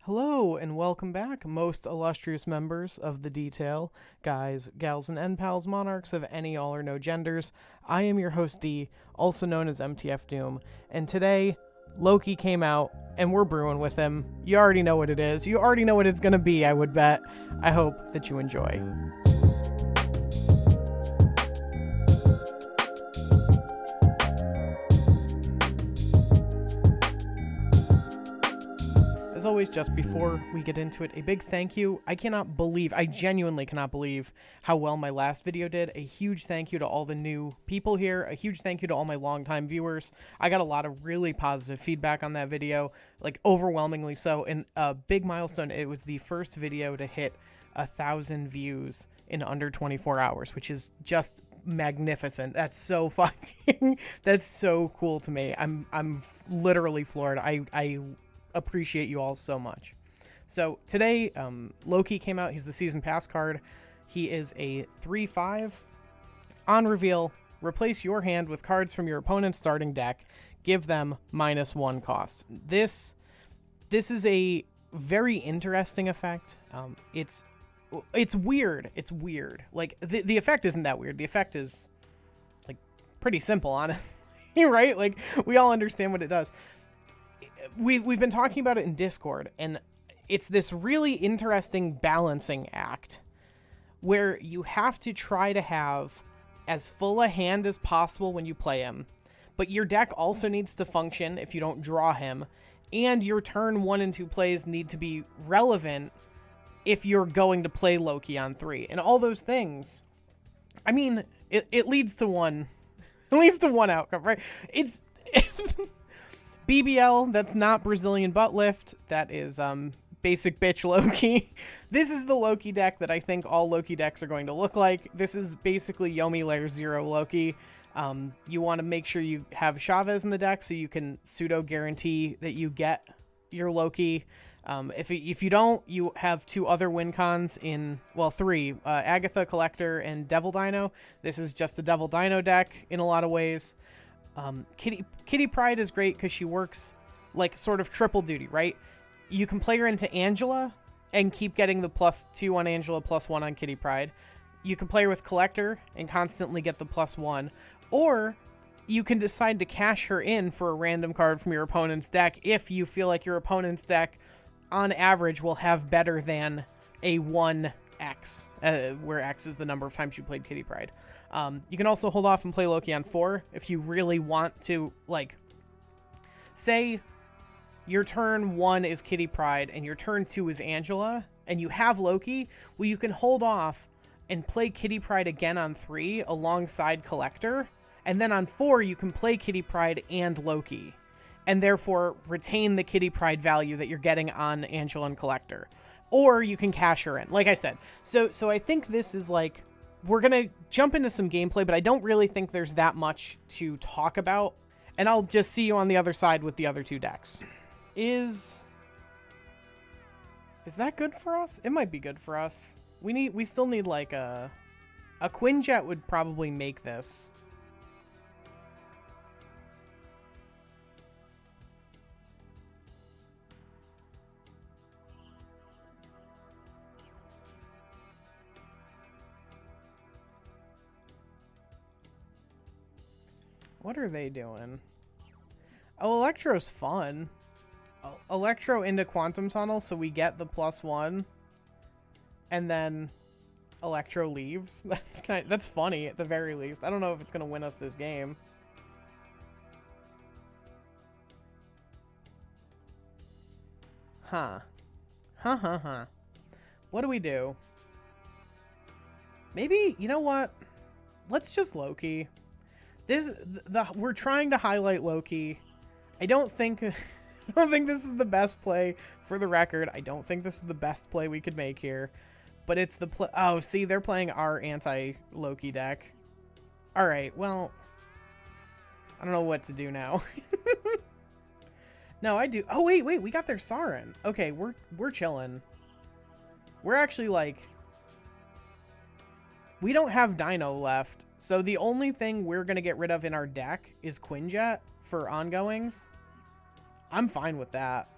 Hello and welcome back, most illustrious members of the detail, guys, gals, and N-Pals, monarchs of any, all, or no genders. I am your host D, also known as MtF DOOM, and today, Loki came out, and we're brewing with him. You already know what it is. You already know what it's gonna be, I would bet. I hope that you enjoy. As always, just before we get into it, a big thank you. I genuinely cannot believe how well my last video did. A huge thank you to all the new people here. A huge thank you to all my longtime viewers. I got a lot of really positive feedback on that video, like overwhelmingly so. And a big milestone, it was the first video to hit 1,000 views in under 24 hours, which is just magnificent. That's so fucking, that's so cool to me. I'm literally floored. I appreciate you all so much. So today, Loki came out. He's the season pass card. He is a 3/5. On reveal, replace your hand with cards from your opponent's starting deck. Give them -1 cost. This is a very interesting effect. It's weird. It's weird. Like the effect isn't that weird. The effect is like pretty simple, honestly, right? Like we all understand what it does. We've been talking about it in Discord, and it's this really interesting balancing act where you have to try to have as full a hand as possible when you play him, but your deck also needs to function if you don't draw him, and your turn 1 and 2 plays need to be relevant if you're going to play Loki on 3. And all those things, I mean, it leads to one outcome, right? It's BBL, that's not Brazilian butt lift. That is basic bitch Loki. This is the Loki deck that I think all Loki decks are going to look like. This is basically Yomi Layer 0 Loki. You want to make sure you have Chavez in the deck so you can pseudo guarantee that you get your Loki. If you don't, you have 2 other win cons in, well, 3. Agatha, Collector, and Devil Dino. This is just the Devil Dino deck in a lot of ways. Kitty Pryde is great because she works like sort of triple duty, right? You can play her into Angela and keep getting the +2 on Angela, +1 on Kitty Pryde. You can play her with Collector and constantly get the +1. Or you can decide to cash her in for a random card from your opponent's deck if you feel like your opponent's deck, on average, will have better than a 1x, where X is the number of times you played Kitty Pryde. You can also hold off and play Loki on 4 if you really want to, like, say your turn 1 is Kitty Pryde and your turn 2 is Angela, and you have Loki. Well, you can hold off and play Kitty Pryde again on 3 alongside Collector, and then on 4 you can play Kitty Pryde and Loki, and therefore retain the Kitty Pryde value that you're getting on Angela and Collector. Or you can cash her in, like I said. So I think this is like, we're going to jump into some gameplay, but I don't really think there's that much to talk about. And I'll just see you on the other side with the other 2 decks. Is that good for us? It might be good for us. We still need like a Quinjet would probably make this. What are they doing? Oh, Electro's fun. Electro into Quantum Tunnel, so we get the +1, and then Electro leaves. That's funny at the very least. I don't know if it's gonna win us this game. Huh. What do we do? Maybe, you know what? Let's just Loki. We're trying to highlight Loki. I don't think this is the best play, for the record. I don't think this is the best play we could make here, but it's the play. Oh, see, they're playing our anti-Loki deck. All right, well, I don't know what to do now. No, I do. Oh, wait, we got their Sarin. Okay, we're chilling. We're actually like, we don't have Dino left. So the only thing we're going to get rid of in our deck is Quinjet for ongoings. I'm fine with that.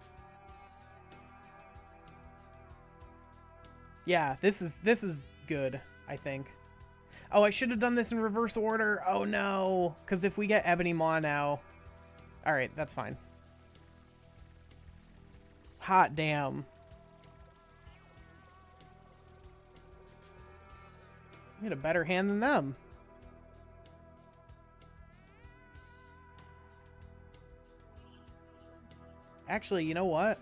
Yeah, this is good, I think. Oh, I should have done this in reverse order. Oh no, because if we get Ebony Maw now... Alright, that's fine. Hot damn. You had a better hand than them. Actually, you know what?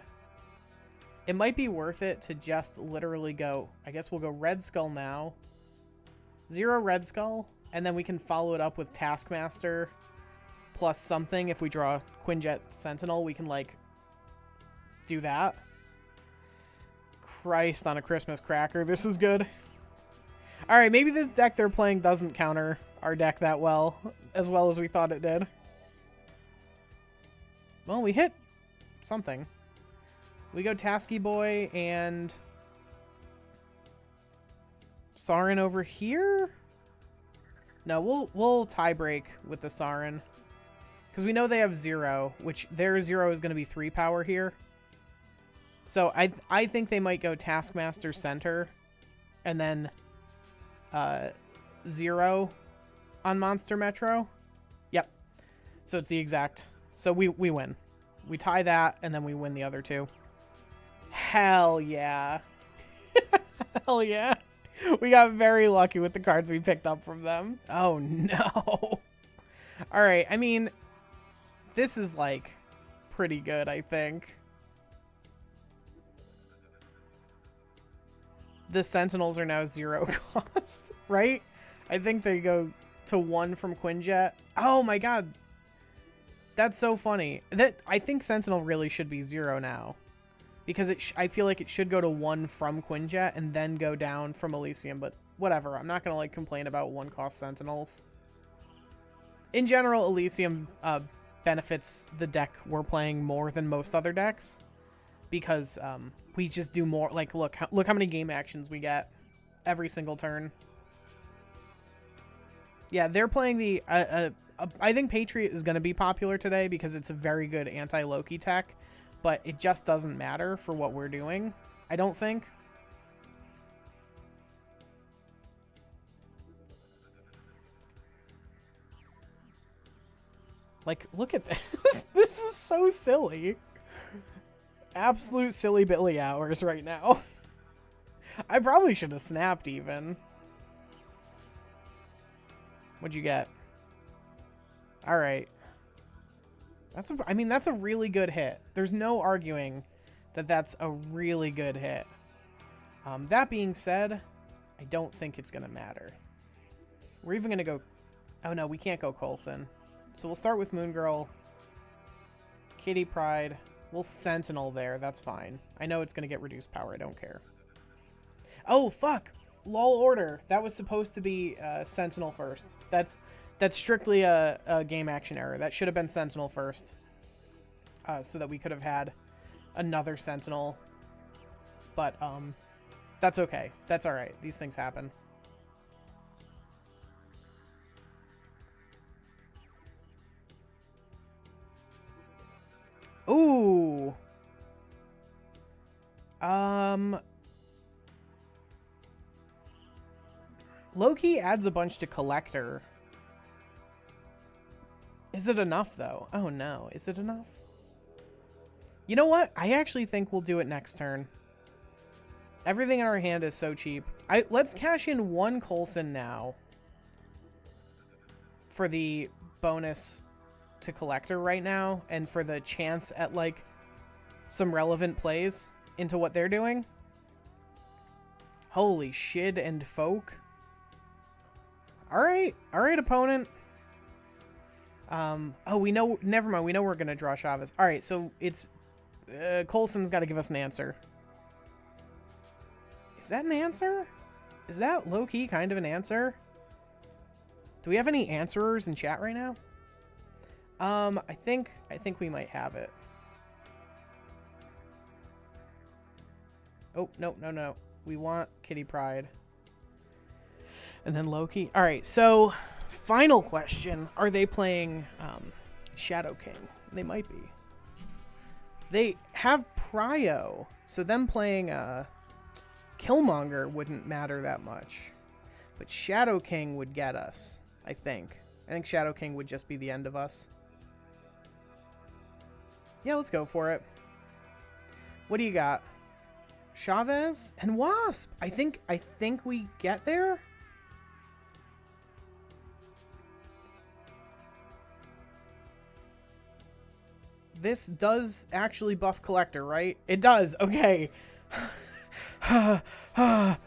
It might be worth it to just literally go... I guess we'll go Red Skull now. 0 Red Skull, and then we can follow it up with Taskmaster plus something. If we draw Quinjet Sentinel, we can, like, do that. Christ on a Christmas cracker. This is good. Alright, maybe this deck they're playing doesn't counter our deck that well as we thought it did. Well, we hit something. We go Tasky Boy and Sarin over here? No, we'll tie break with the Sarin. Because we know they have 0, which their 0 is going to be 3 power here. So I think they might go Taskmaster Center and then 0 on Monster Metro. Yep. So it's the exact... So we win. We tie that, and then we win the other 2. Hell yeah. Hell yeah. We got very lucky with the cards we picked up from them. Oh, no. Alright, I mean, this is, like, pretty good, I think. The Sentinels are now 0 cost, right? I think they go to 1 from Quinjet. Oh, my God. That's so funny. I think Sentinel really should be 0 now. Because I feel like it should go to 1 from Quinjet and then go down from Elysium, but whatever. I'm not going to, like, complain about 1-cost Sentinels. In general, Elysium benefits the deck we're playing more than most other decks. Because we just do more. Like, look how many game actions we get every single turn. Yeah, they're playing the... I think Patriot is going to be popular today because it's a very good anti-Loki tech. But it just doesn't matter for what we're doing, I don't think. Like, look at this. This is so silly. Absolute silly Billy hours right now. I probably should have snapped even. What'd you get? Alright. I mean, that's a really good hit. There's no arguing that that's a really good hit. That being said, I don't think it's going to matter. We're even going to go... Oh, no, we can't go Coulson. So we'll start with Moon Girl. Kitty Pryde. We'll Sentinel there. That's fine. I know it's going to get reduced power. I don't care. Oh, fuck! Lol order. That was supposed to be Sentinel first. That's strictly a game action error. That should have been Sentinel first. So that we could have had another Sentinel. But, that's okay. That's alright. These things happen. Ooh! Loki adds a bunch to Collector. Is it enough, though? Oh, no. Is it enough? You know what? I actually think we'll do it next turn. Everything in our hand is so cheap. Let's cash in 1 Coulson now. For the bonus to Collector right now. And for the chance at, like, some relevant plays into what they're doing. Holy shit and folk. Alright. Alright, opponent. Oh, we know... Never mind. We know we're going to draw Chavez. Alright, so it's... Coulson's got to give us an answer. Is that an answer? Is that low-key kind of an answer? Do we have any answerers in chat right now? I think we might have it. Oh, no. We want Kitty Pryde. And then Loki. Alright, so... Final question. Are they playing Shadow King? They might be. They have Prio. So them playing Killmonger wouldn't matter that much, but Shadow King would get us, I think. I think Shadow King would just be the end of us. Yeah, let's go for it. What do you got? Chavez and Wasp. I think we get there. This does actually buff Collector, right? It does. Okay.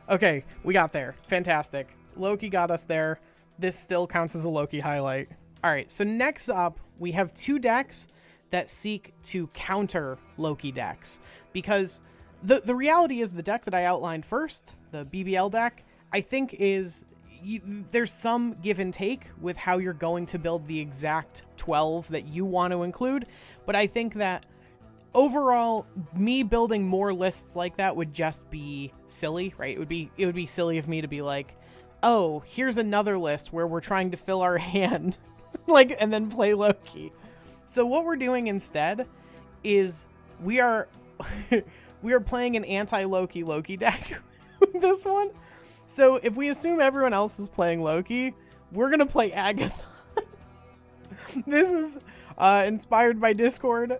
Okay, we got there. Fantastic. Loki got us there. This still counts as a Loki highlight. All right, so next up, we have 2 decks that seek to counter Loki decks, because the reality is the deck that I outlined first, the BBL deck, I think there's some give and take with how you're going to build the exact 12 that you want to include, but I think that overall, me building more lists like that would just be silly, right? It would be silly of me to be like, oh, here's another list where we're trying to fill our hand, like, and then play Loki. So what we're doing instead is we are playing an anti-Loki deck with this one. So if we assume everyone else is playing Loki, we're gonna play Agatha. This is inspired by Discord.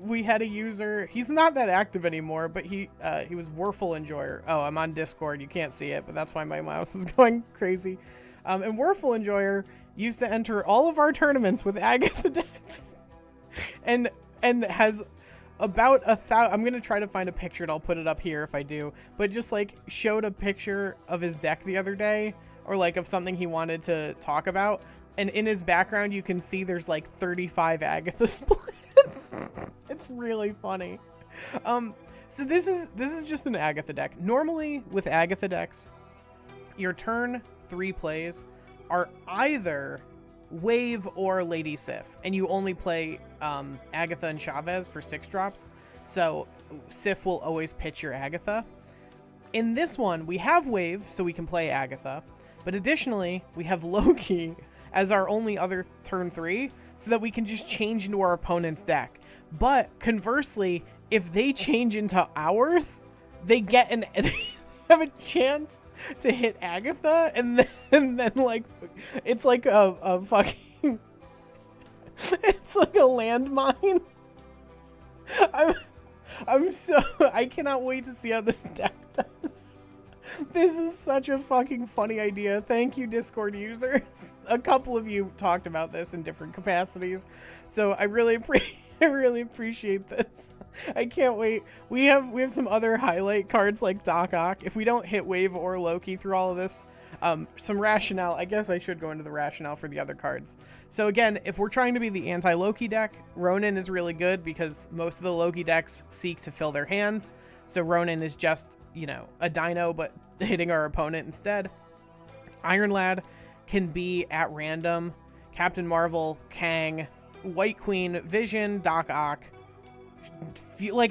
We had a user, he's not that active anymore, but he was Werfel Enjoyer. Oh, I'm on Discord, you can't see it, but that's why my mouse is going crazy. And Werfel Enjoyer used to enter all of our tournaments with Agatha decks, and has about 1,000. I'm gonna try to find a picture and I'll put it up here if I do, but just like showed a picture of his deck the other day, or like of something he wanted to talk about, and in his background you can see there's like 35 Agatha splits. It's really funny. So this is just an Agatha deck. Normally with Agatha decks, your turn 3 plays are either Wave or Lady Sif, and you only play Agatha and Chavez for 6 drops, so Sif will always pitch your Agatha. In this one, we have Wave, so we can play Agatha, but additionally, we have Loki as our only other turn 3, so that we can just change into our opponent's deck. But conversely, if they change into ours, they have a chance to hit Agatha, and then like it's like a fucking it's like a landmine. I cannot wait to see how this deck does. This is such a fucking funny idea. Thank you, Discord users. A couple of you talked about this in different capacities, so I really appreciate this. I can't wait. We have some other highlight cards like Doc Ock. If we don't hit Wave or Loki through all of this, some rationale. I guess I should go into the rationale for the other cards. So again, if we're trying to be the anti-Loki deck, Ronin is really good because most of the Loki decks seek to fill their hands. So Ronin is just, a dino, but hitting our opponent instead. Iron Lad can be at random. Captain Marvel, Kang, White Queen, Vision, Doc Ock. Look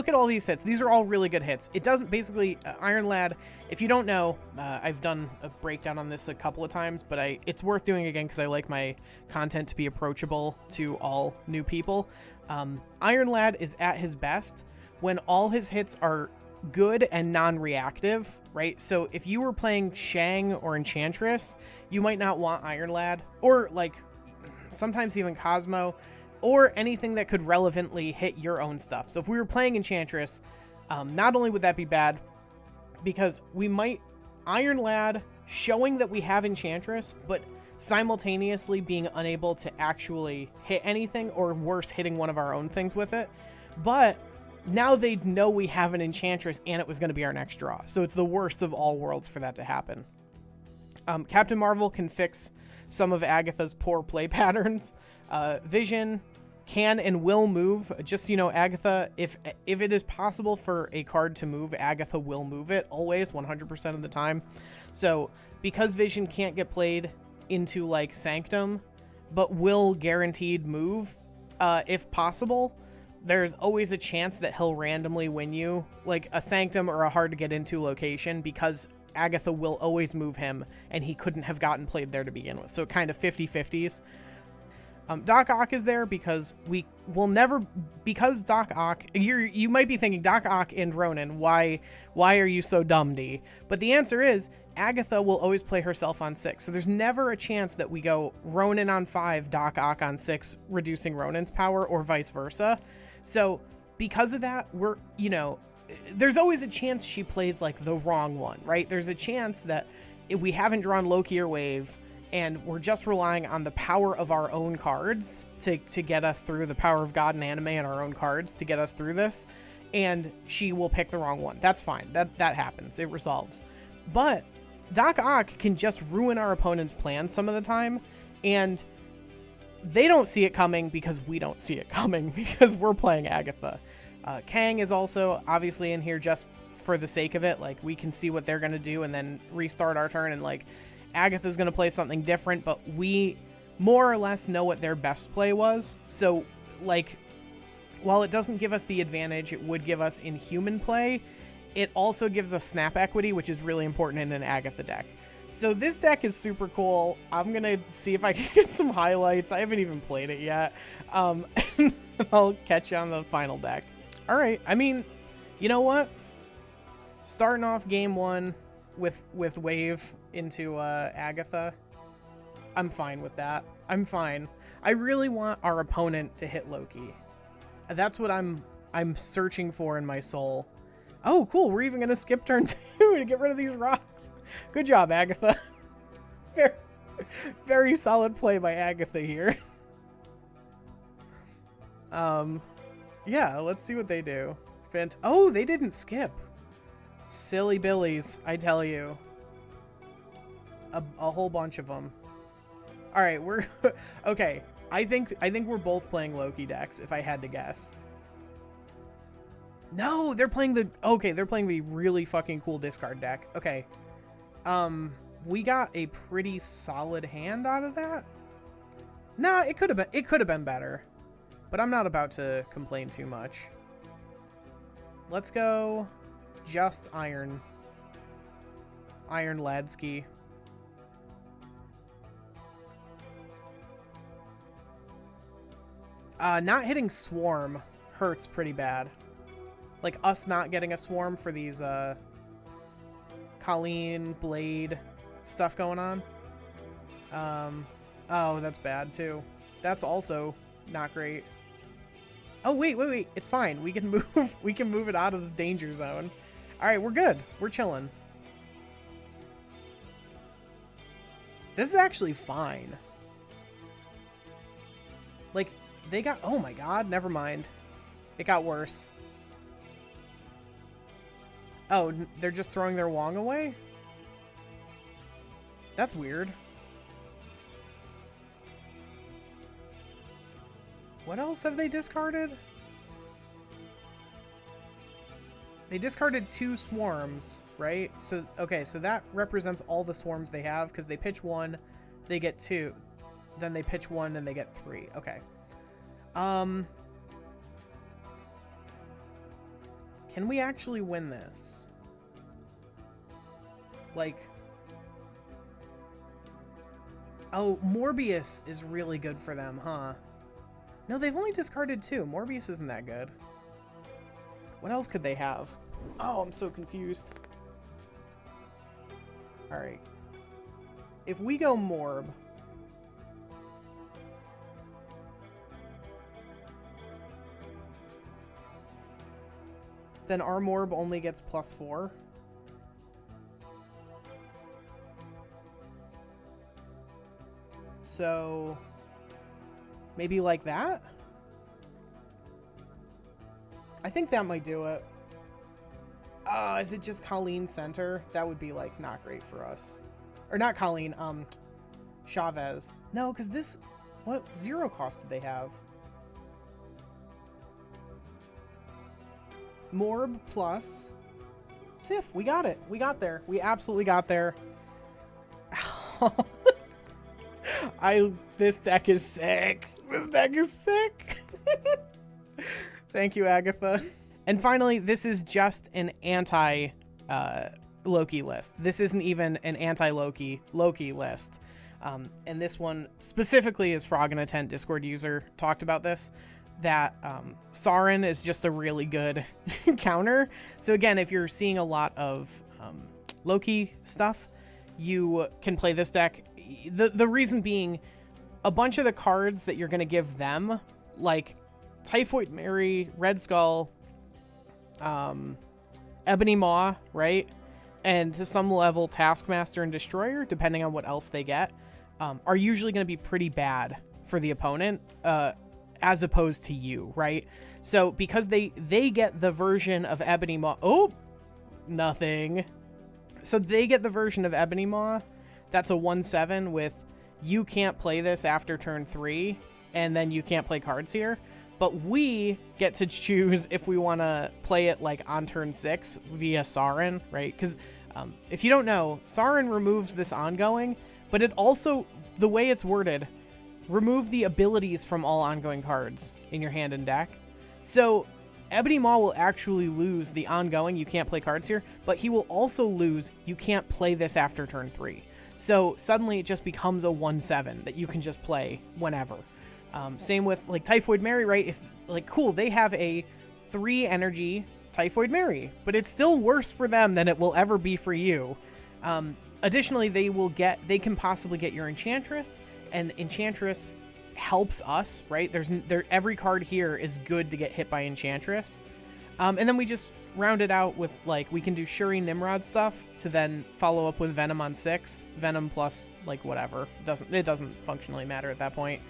at all these hits. These are all really good hits. It doesn't basically Iron Lad. If you don't know, I've done a breakdown on this a couple of times, but it's worth doing again because I like my content to be approachable to all new people. Iron Lad is at his best when all his hits are good and non-reactive, right? So if you were playing Shang or Enchantress, you might not want Iron Lad, or like sometimes even Cosmo, or anything that could relevantly hit your own stuff. So if we were playing Enchantress, not only would that be bad, because we might Iron Lad showing that we have Enchantress, but simultaneously being unable to actually hit anything, or worse, hitting one of our own things with it. But now they'd know we have an Enchantress and it was going to be our next draw. So it's the worst of all worlds for that to happen. Captain Marvel can fix some of Agatha's poor play patterns. Vision can and will move. Just, Agatha, if it is possible for a card to move, Agatha will move it always, 100% of the time. So because Vision can't get played into like Sanctum, but will guaranteed move, if possible, there's always a chance that he'll randomly win you like a Sanctum or a hard to get into location, because Agatha will always move him and he couldn't have gotten played there to begin with. So kind of 50-50s. Doc Ock is there because we will never, because Doc Ock, you might be thinking, Doc Ock and Ronan, why are you so dumb, D? But the answer is, Agatha will always play herself on 6. So there's never a chance that we go Ronan on 5, Doc Ock on 6, reducing Ronan's power, or vice versa. So because of that, we're, you know, there's always a chance she plays like the wrong one, right? There's a chance that if we haven't drawn Loki or Wave, and we're just relying on the power of our own cards to get us through, the power of God and anime and our own cards to get us through this, and she will pick the wrong one. That's fine. That happens. It resolves. But Doc Ock can just ruin our opponent's plan some of the time, and they don't see it coming because we don't see it coming because we're playing Agatha. Kang is also obviously in here just for the sake of it. Like, we can see what they're going to do and then restart our turn, and like, Agatha's going to play something different, but we more or less know what their best play was. So, like, while it doesn't give us the advantage it would give us in human play, it also gives us snap equity, which is really important in an Agatha deck. So this deck is super cool. I'm going to see if I can get some highlights. I haven't even played it yet. I'll catch you on the final deck. All right. I mean, you know what? Starting off game 1 with Wave into Agatha, I'm fine with that. I'm fine. I really want our opponent to hit Loki. That's what I'm searching for in my soul. Oh, cool. We're even going to skip turn 2 to get rid of these rocks. Good job, Agatha. Very solid play by Agatha here. Yeah, let's see what they do. Oh, they didn't skip. Silly billies, I tell you. A whole bunch of them. All right, we're okay. I think we're both playing Loki decks, if I had to guess. No, they're playing they're playing the really fucking cool discard deck. Okay. We got a pretty solid hand out of that. Nah, it could have been better. But I'm not about to complain too much. Let's go just Iron Ladsky. Not hitting Swarm hurts pretty bad. Like, us not getting a Swarm for these, Colleen, Blade stuff going on. Oh, that's bad, too. That's also not great. Oh, wait. It's fine. We can move it out of the danger zone. All right, we're good. We're chilling. This is actually fine. Like, they got... Oh my god, never mind. It got worse. Oh, they're just throwing their Wong away? That's weird. What else have they discarded? They discarded 2 swarms, right? So, okay, so that represents all the swarms they have, because they pitch 1, they get 2. Then they pitch 1 and they get 3. Okay. Can we actually win this? Like... Oh, Morbius is really good for them, huh? No, they've only discarded 2. Morbius isn't that good. What else could they have? Oh, I'm so confused. Alright. If we go Morb... then our Morb only gets +4. So... maybe like that? I think that might do it. Is it just Colleen Center? That would be, like, not great for us. Or not Colleen, Chavez. No, because this... what 0 cost did they have? Morb plus... Sif, we got it. We got there. We absolutely got there. This deck is sick. This deck is sick. Thank you, Agatha. And finally, this is just an anti Loki list. This isn't even an anti-Loki list. And this one specifically is Frog in a Tent Discord user talked about this, that Sauron is just a really good counter. So again, if you're seeing a lot of Loki stuff, you can play this deck. The reason being, a bunch of the cards that you're going to give them, like Typhoid Mary, Red Skull, Ebony Maw, right? And to some level, Taskmaster and Destroyer, depending on what else they get, are usually going to be pretty bad for the opponent, as opposed to you, right? So because they get the version of Ebony Maw... Oh! Nothing. So they get the version of Ebony Maw that's a 1/7 with you can't play this after turn 3, and then you can't play cards here. But we get to choose if we want to play it like on turn 6 via Sauron, right? Because if you don't know, Sauron removes this ongoing, but it also, the way it's worded, remove the abilities from all ongoing cards in your hand and deck. So Ebony Maw will actually lose the ongoing, you can't play cards here, but he will also lose, you can't play this after turn 3. So suddenly it just becomes a 1/7 that you can just play whenever. Same with like Typhoid Mary, right? If like, cool, they have a 3 energy Typhoid Mary, but it's still worse for them than it will ever be for you. Additionally, they can possibly get your Enchantress, and Enchantress helps us, right? Every card here is good to get hit by Enchantress. And then we just round it out with, like, we can do Shuri Nimrod stuff to then follow up with Venom on 6. Venom plus, like, whatever. It doesn't functionally matter at that point.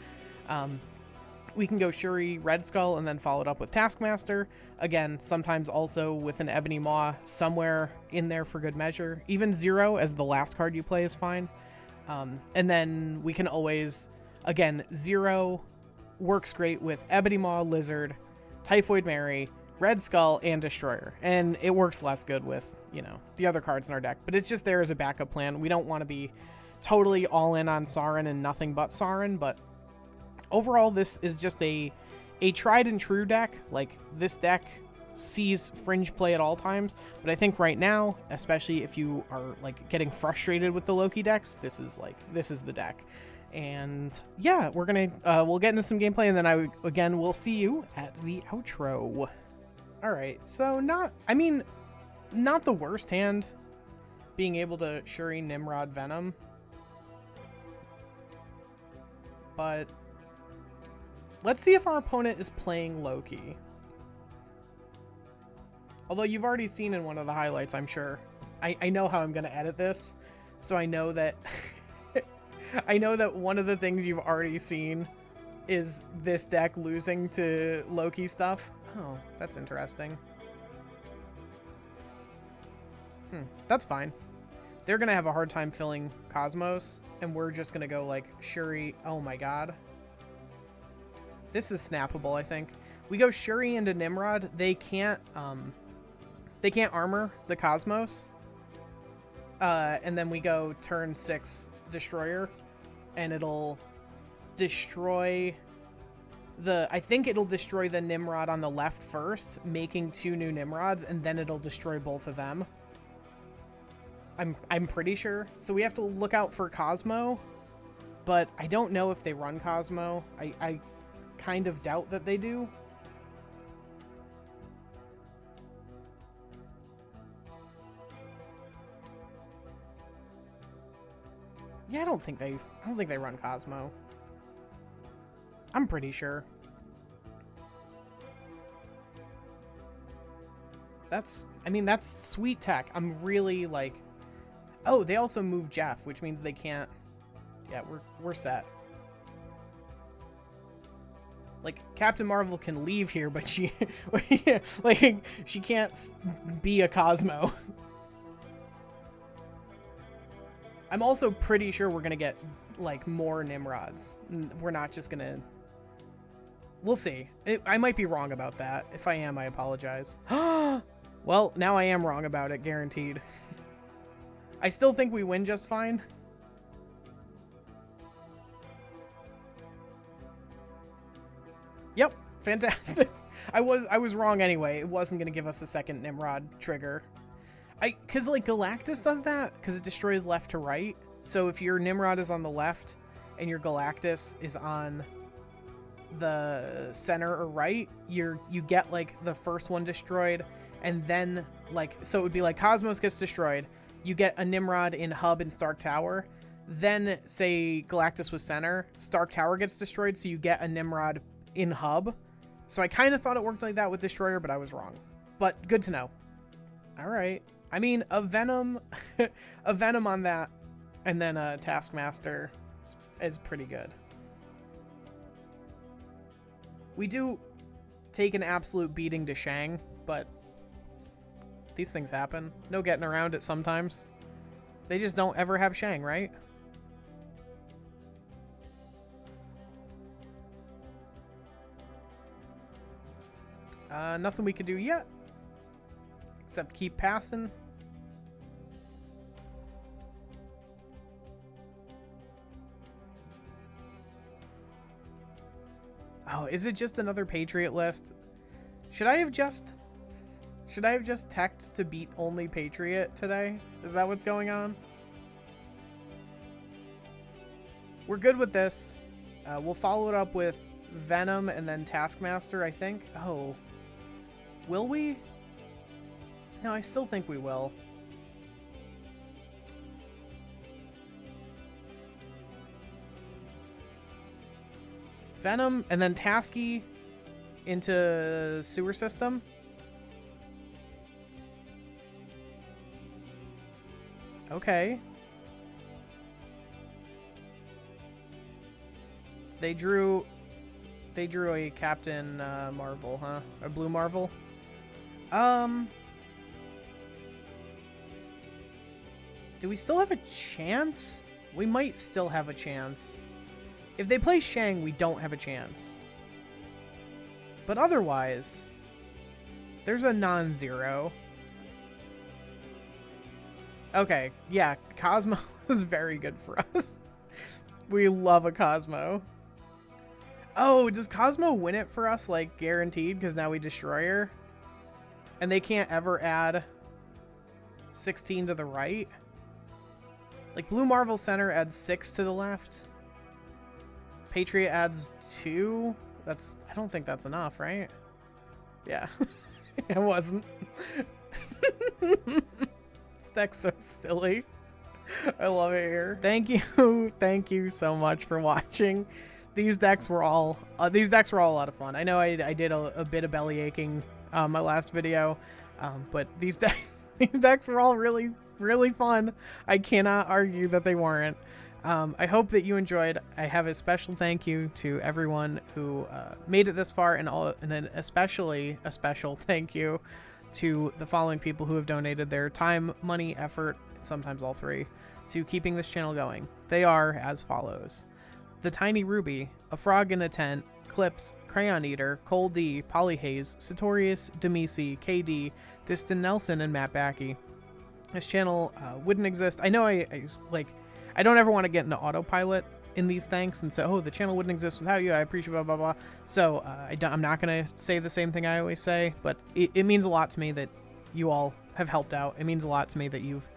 We can go Shuri Red Skull and then follow it up with Taskmaster. Again, sometimes also with an Ebony Maw somewhere in there for good measure. Even 0 as the last card you play is fine. And then we can always, again, 0 works great with Ebony Maw, Lizard, Typhoid Mary, Red Skull, and Destroyer. And it works less good with, the other cards in our deck. But it's just there as a backup plan. We don't want to be totally all in on Sauron and nothing but Sauron. But overall, this is just a tried and true deck. Like, this deck sees fringe play at all times. But I think right now, especially if you are, like, getting frustrated with the Loki decks, this is the deck. And yeah, we'll get into some gameplay, and then we'll see you at the outro. All right, so not the worst hand, being able to Shuri Nimrod Venom, but let's see if our opponent is playing Loki. Although you've already seen in one of the highlights, I'm sure. I know how I'm going to edit this, so I know that I know that one of the things you've already seen is this deck losing to Loki stuff. Oh, that's interesting. That's fine. They're going to have a hard time filling Cosmos, and we're just going to go like Shuri. Oh my god. This is snappable, I think. We go Shuri into Nimrod. They can't armor the Cosmos. And then we go turn 6 Destroyer, and it'll destroy I think it'll destroy the Nimrod on the left first, making 2 new Nimrods, and then it'll destroy both of them. I'm pretty sure. So we have to look out for Cosmo, but I don't know if they run Cosmo. I kind of doubt that they do. Yeah, I don't think they run Cosmo. I'm pretty sure. That's sweet tech. I'm really like, oh, they also move Jeff, which means they can't. Yeah, we're set. Like, Captain Marvel can leave here, but she she can't be a Cosmo. I'm also pretty sure we're gonna get like more Nimrods. We're not just gonna. We'll see. I might be wrong about that. If I am, I apologize. Well, now I am wrong about it, guaranteed. I still think we win just fine. Yep, fantastic. I was wrong anyway. It wasn't gonna give us a second Nimrod trigger. Cause like Galactus does that, cause it destroys left to right. So if your Nimrod is on the left and your Galactus is on the center or right, you get like the first one destroyed, and then like, so it would be like Cosmos gets destroyed, you get a Nimrod in hub and Stark Tower, then say Galactus was center, Stark Tower gets destroyed, so you get a Nimrod in hub. So I kind of thought it worked like that with Destroyer, but I was wrong. But good to know. All right. I mean, a Venom on that, and then a Taskmaster is pretty good. We do take an absolute beating to Shang, but these things happen. No getting around it sometimes. They just don't ever have Shang, right? Nothing we could do yet, except keep passing. Oh, is it just another Patriot list? Should I have just teched to beat only Patriot today? Is that what's going on? We're good with this. We'll follow it up with Venom and then Taskmaster, I think. Oh. Will we? No, I still think we will. Venom and then Tasky into sewer system. Okay. They drew a Captain Marvel, huh? A Blue Marvel. Do we still have a chance? We might still have a chance. If they play Shang, we don't have a chance. But otherwise, there's a non-zero. Okay, yeah, Cosmo is very good for us. We love a Cosmo. Oh, does Cosmo win it for us, like, guaranteed? Because now we destroy her? And they can't ever add 16 to the right? Like, Blue Marvel Center adds 6 to the left. Patriot adds 2. I don't think that's enough, right? Yeah. It wasn't. This deck's so silly. I love it here. Thank you so much for watching. These decks were all a lot of fun. I know I did a bit of belly aching my last video, but these decks were all really, really fun. I cannot argue that they weren't. I hope that you enjoyed. I have a special thank you to everyone who made it this far, and especially a special thank you to the following people who have donated their time, money, effort, sometimes all three, to keeping this channel going. They are as follows: The Tiny Ruby, A Frog in a Tent, Clips, Crayon Eater, Cole D, Polyhaze, Satorius, Demisi, KD, Diston Nelson, and Matt Backey. This channel wouldn't exist. I know I don't ever want to get into autopilot in these thanks and say, oh, the channel wouldn't exist without you. I appreciate blah, blah, blah. So I'm not going to say the same thing I always say, but it means a lot to me that you all have helped out. It means a lot to me that you've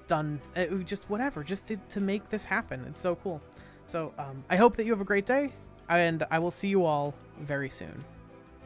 done just whatever, just to make this happen. It's so cool. So I hope that you have a great day, and I will see you all very soon.